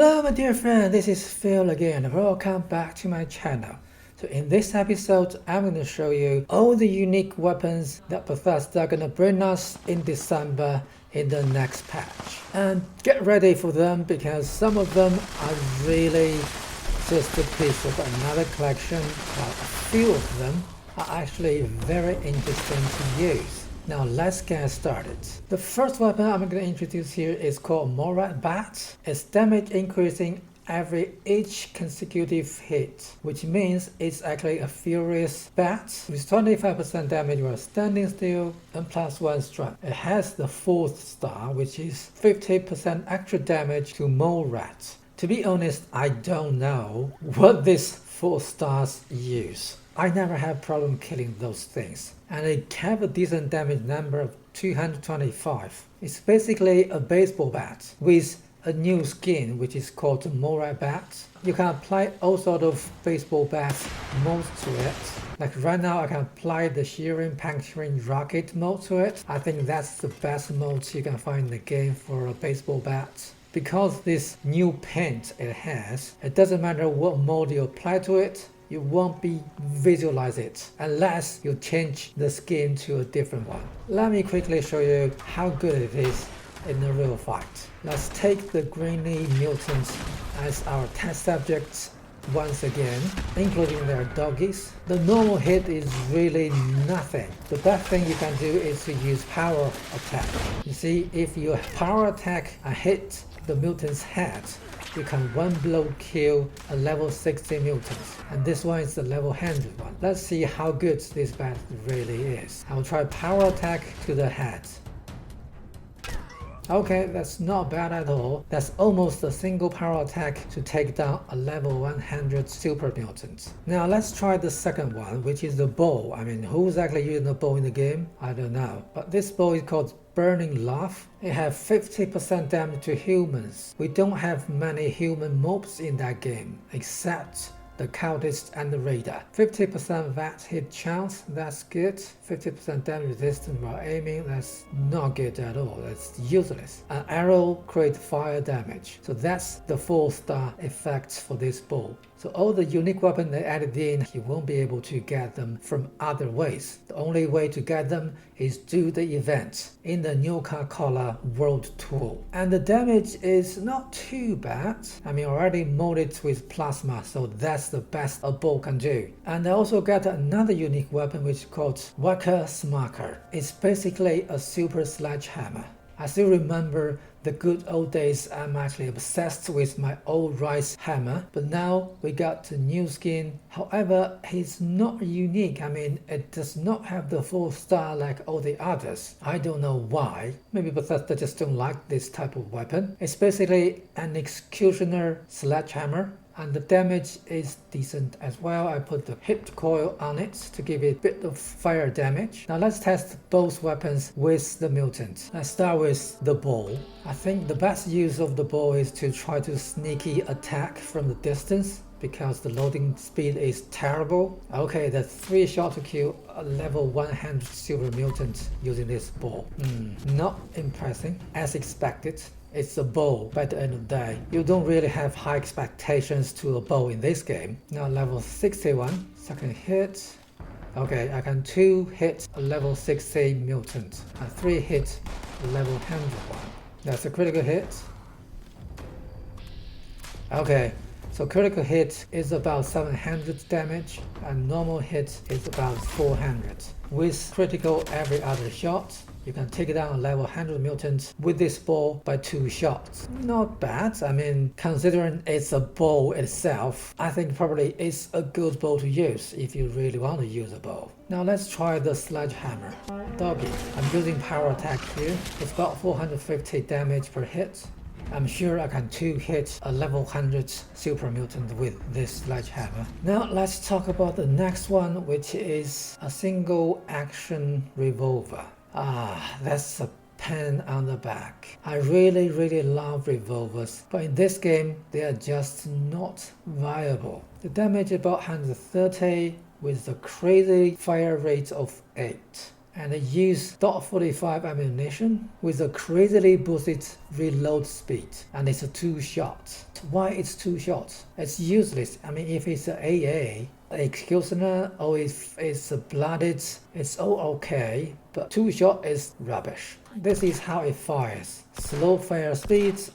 Hello my dear friend, this is Phil again. Welcome back to my channel. So in this episode, I'm going to show you all the unique weapons that Bethesda are going to bring us in December in the next patch. And get ready for them because some of them are really just a piece of another collection, while a few of them are actually very interesting to use. Now let's get started. The first weapon I'm going to introduce here is called Mora Bats. Its damage increasing each consecutive hit, which means it's actually a furious bat with 25% damage while standing still and +1 strength. It has the 4th star, which is 50% extra damage to mole rats. To be honest, I don't know what these 4 stars use. I never have problem killing those things, and it have a decent damage number of 225. It's basically a baseball bat with a new skin which is called Mora Bats. You can apply all sort of baseball bats modes to it. Like right now I can apply the shearing, puncturing, rocket mode to it. I think that's the best mode you can find in the game for a baseball bat. Because this new paint it has, it doesn't matter what mode you apply to it, you won't be visualize it unless you change the skin to a different one. Let me quickly show you how good it is in a real fight. Let's take the greeny mutants as our test subjects once again, including their doggies. The normal hit is really nothing. The best thing you can do is to use power attack. You see, if you power attack and hit the mutant's head, you can one blow kill a level 60 mutant, and this one is the level 100 one. Let's see how good this bat really is. I'll try power attack to the head. Okay, that's not bad at all. That's almost a single power attack to take down a level 100 super mutant. Now let's try the second one, which is the bow. I mean, who's actually using the bow in the game? I don't know. But this bow is called Burning Love. It has 50% damage to humans. We don't have many human mobs in that game, except the cultist and the raider. 50% VAT hit chance, that's good. 50% damage resistance while aiming, that's not good at all, that's useless. An arrow creates fire damage, so that's the 4-star effect for this bow. So all the unique weapons they added in, you won't be able to get them from other ways. The only way to get them is do the event in the Coca-Cola World Tour. And the damage is not too bad. I mean, already molded with plasma, so that's the best a bow can do. And I also got another unique weapon which is called Waka Smacker. It's basically a super sledgehammer. I still remember the good old days. I'm actually obsessed with my old rice hammer, but now we got a new skin. However, it's not unique. I mean, it does not have the 4-star like all the others. I don't know why. Maybe Bethesda just don't like this type of weapon. It's basically an executioner sledgehammer, and the damage is decent as well. I put the hip coil on it to give it a bit of fire damage. Now let's test both weapons with the mutant. Let's start with the bow. I think the best use of the bow is to try to sneaky attack from the distance, because the loading speed is terrible. Okay, that's 3 shots to kill a level 100 super mutant using this bow. Not impressive, as expected. It's a bow by the end of the day. You don't really have high expectations to a bow in this game. Now level 61, second hit. Okay, I can 2 hit a level 60 mutant and 3 hit a level 100 one. That's a critical hit. Okay, so critical hit is about 700 damage and normal hit is about 400. With critical every other shot, you can take down a level 100 mutant with this bow by 2 shots. Not bad. I mean, considering it's a bow itself, I think probably it's a good bow to use if you really want to use a bow. Now let's try the sledgehammer. Doggy. I'm using power attack here. It's got 450 damage per hit. I'm sure I can 2 hit a level 100 super mutant with this sledgehammer. Now let's talk about the next one, which is a single action revolver. That's a pain on the back. I really love revolvers, but in this game they are just not viable. The damage is about 130 with a crazy fire rate of 8. and it uses .45 ammunition with a crazily boosted reload speed, and it's a 2-shot. Why it's 2 shots? It's useless. I mean, if it's an AA, executioner, or if it's blooded, it's all okay, but 2-shot is rubbish. This is how it fires. Slow fire speeds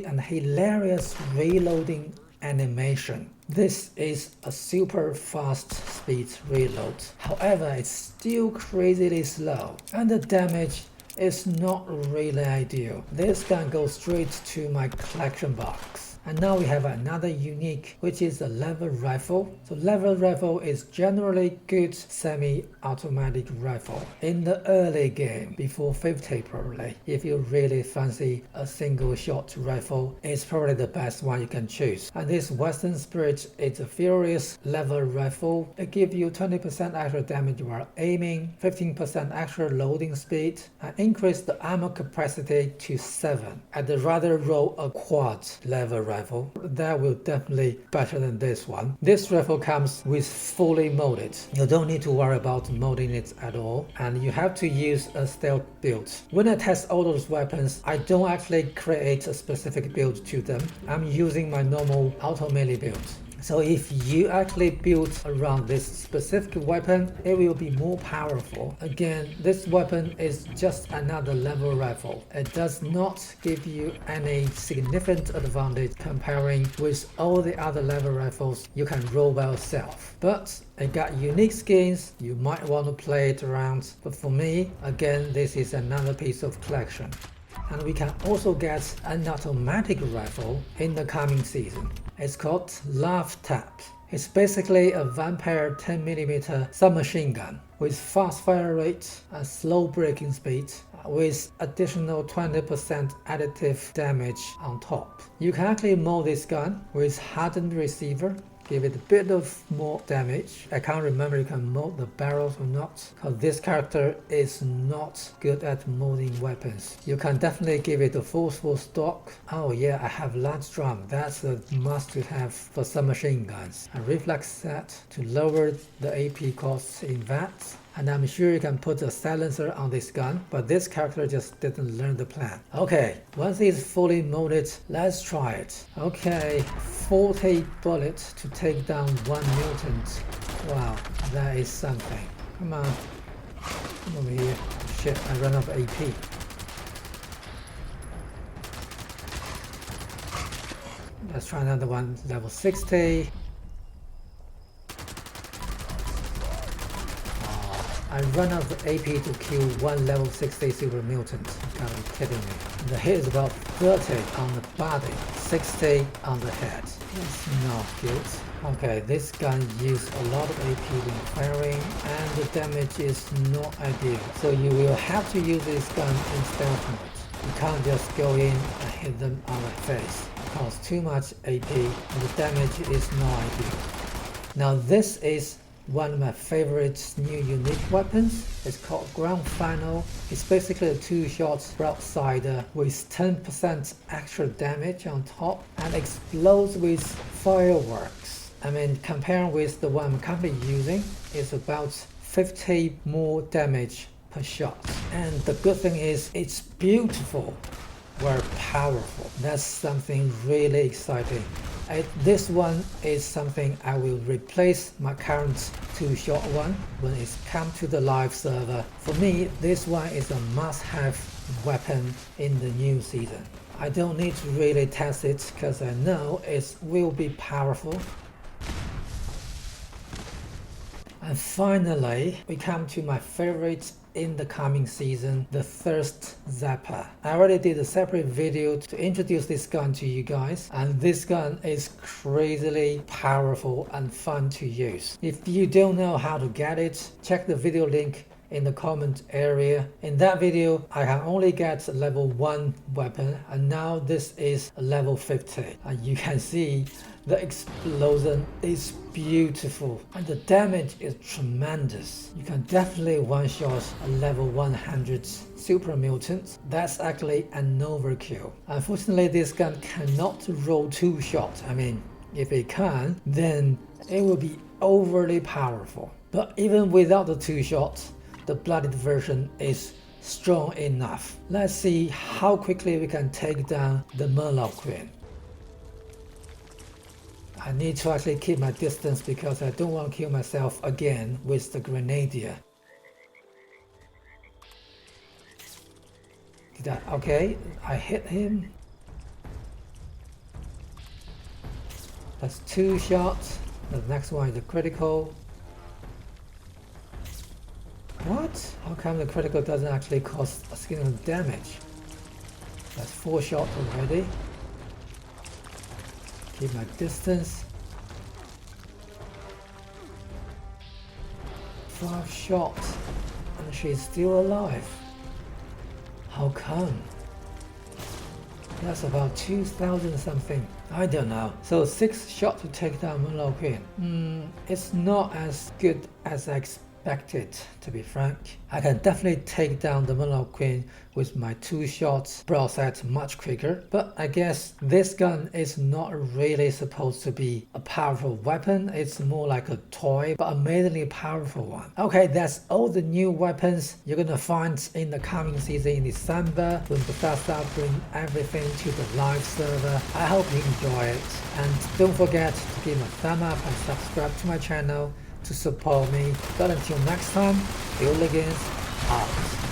and hilarious reloading animation. This is a super fast speed reload. However, it's still crazily slow, and the damage is not really ideal. This gun goes straight to my collection box. And now we have another unique, which is the lever rifle. So lever rifle is generally good semi-automatic rifle in the early game, before 50 probably. If you really fancy a single shot rifle, it's probably the best one you can choose. And this Western Spirit is a furious lever rifle. It gives you 20% extra damage while aiming, 15% extra loading speed, and increase the ammo capacity to 7. I'd rather roll a quad lever rifle. That will definitely better than this one. This rifle comes with fully molded. You don't need to worry about molding it at all, and you have to use a stealth build. When I test all those weapons, I don't actually create a specific build to them. I'm using my normal auto melee build. So if you actually build around this specific weapon, it will be more powerful. Again, this weapon is just another lever rifle. It does not give you any significant advantage comparing with all the other lever rifles you can roll by yourself. But it got unique skins, you might want to play it around. But for me, again, this is another piece of collection. And we can also get an automatic rifle in the coming season. It's called Laugh Tap. It's basically a vampire 10mm submachine gun with fast fire rate and slow breaking speed, with additional 20% additive damage on top. You can actually mold this gun with hardened receiver, give it a bit of more damage. I can't remember if you can mold the barrels or not, because this character is not good at molding weapons. You can definitely give it a forceful stock. Oh yeah, I have lance drum. That's a must to have for submachine guns. A reflex set to lower the AP costs in that. And I'm sure you can put a silencer on this gun, but this character just didn't learn the plan. Okay, once it's fully molded, let's try it. Okay, 40 bullets to take down 1 mutant. Wow, that is something. Come on, come over here. Shit, I ran out of AP. Let's try another one, level 60. I run out of AP to kill 1 level 60 super mutant. You gotta be kidding me. The hit is about 30 on the body, 60 on the head. That's not good. Okay, this gun uses a lot of AP when firing, and the damage is not ideal. So you will have to use this gun in stealth mode. You can't just go in and hit them on the face. It costs too much AP, and the damage is not ideal. Now this is one of my favorite new unique weapons. It's called Ground Final. It's basically a 2-shot broadsider with 10% extra damage on top and explodes with fireworks. I mean, comparing with the one I'm currently using, it's about 50 more damage per shot. And the good thing is, it's beautiful, very powerful. That's something really exciting. This one is something I will replace my current 2-shot one when it's come to the live server. For me, this one is a must-have weapon in the new season. I don't need to really test it because I know it will be powerful. And finally, we come to my favorite in the coming season, the Thirst Zappa. I already did a separate video to introduce this gun to you guys, and this gun is crazily powerful and fun to use. If you don't know how to get it, check the video link in the comment area. In that video, I can only get level 1 weapon, and now this is level 50. And you can see the explosion is beautiful and the damage is tremendous. You can definitely one-shot a level 100 super mutant. That's actually an overkill. Unfortunately, this gun cannot roll 2 shots. I mean, if it can, then it will be overly powerful. But even without the 2 shots, the blooded version is strong enough. Let's see how quickly we can take down the Murloc Queen. I need to actually keep my distance because I don't want to kill myself again with the Grenadier. Okay, I hit him. That's 2 shots. The next one is a critical. What? How come the critical doesn't actually cause a single damage? That's 4 shots already. Keep my distance. 5 shots. And she's still alive. How come? That's about 2,000 something. I don't know. So 6 shots to take down Murloc Queen. It's not as good as I expected, to be frank. I can definitely take down the Murloc Queen with my 2 shots broadside much quicker, but I guess this gun is not really supposed to be a powerful weapon. It's more like a toy, but amazingly powerful one. Okay, that's all the new weapons you're gonna find in the coming season in December when Bethesda bring everything to the live server. I hope you enjoy it, and don't forget to give a thumb up and subscribe to my channel to support me. But until next time, Hooligans out.